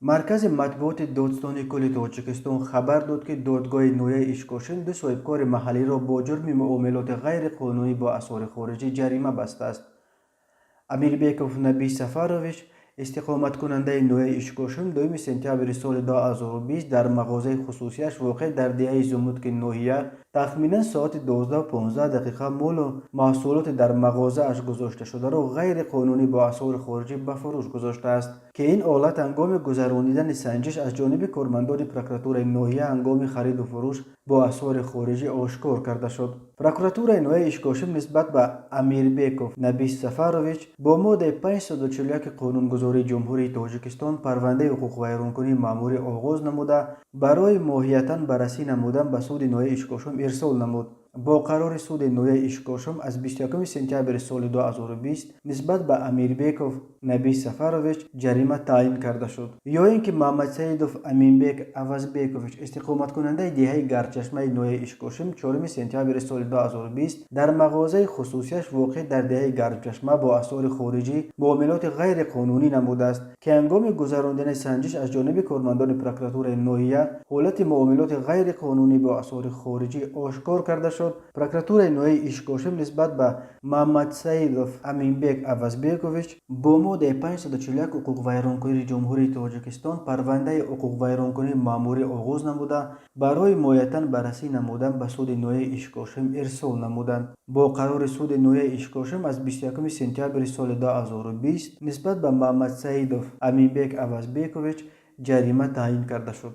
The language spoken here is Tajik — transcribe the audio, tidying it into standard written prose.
маркази матбуоти додистони кӯли Тоҷикистон хабар дод, ки додгоҳи ноҳияи Ишкошим ду соҳибкори маҳаллиро бо ҷурми муомилоти ғайриқонунӣ бо асъори хориҷӣ ҷарима бастааст. Амирбеков Набий Сафарович, истиқоматкунандаи ноҳияи Ишкошим, 2 сентябри соли 2020 дар мағозаи хусусияш воқеъ дар деҳаи Зумудки ноҳия тахминан соати 12:15 молу маҳсулоти дар мағозааш гузошташударо ғайриқонунӣ бо асъори хориҷӣ ба фурӯш гузоштааст, ки ин ҳолат ҳангоми гузарондани санҷиш аз ҷониби кормандони прокуратураи ноҳия ҳангоми хариду фурӯш бо асъори хориҷӣ ошкор карда шуд. Прокуратураи ноҳияи Ишкошим нисбат ба Амирбеков Набий Сафарович бо моддаи 541 Қонунгузории Ҷумҳурии Тоҷикистон парвандаи ҳуқуқвайронкунии маъмурӣ оғоз намуда, барои моҳиятан баррасӣ намудан ба суди ноҳияи Ишкошим ирсол намуд. Бо қарори суди ноҳияи Ишкошим аз 21 сентябри соли 2020 нисбат ба Амирбеков Набий Сафарович ҷарима таъин карда шуд. Ё ин ки Муҳаммадсаидов Аминбек Авазбекович, истиқоматкунандаи деҳаи Гарчашмаи ноҳияи Ишкошим, 4 сентябри соли 2020 дар мағозаи хусусияш воқеъ дар деҳаи Гарчашма бо асъори хориҷӣ муомилоти ғайриқонунӣ намудааст, ки ҳангоми гузарондани санҷиш аз ҷониби кормандони прокуратураи ноҳия ҳолати муомилоти ғайриқонунӣ бо асъори хориҷӣ ошкор карда шуд. Прокуратураи ноҳияи Ишкошим нисбат ба Муҳаммадсаидов Аминбек Авазбекович бо моддаи 541 ҳуқуқвайронкунии Ҷумҳурии Тоҷикистон парвандаи ҳуқуқвайронкунии маъмурӣ оғоз намуда, барои моҳиятан баррасӣ намудан ба суди ноҳияи Ишкошим ирсол намуданд. Бо қарори суди ноҳияи Ишкошим аз 21 сентябри соли 2020 нисбат ба Муҳаммадсаидов Аминбек Авазбекович ҷарима таъин карда шуд.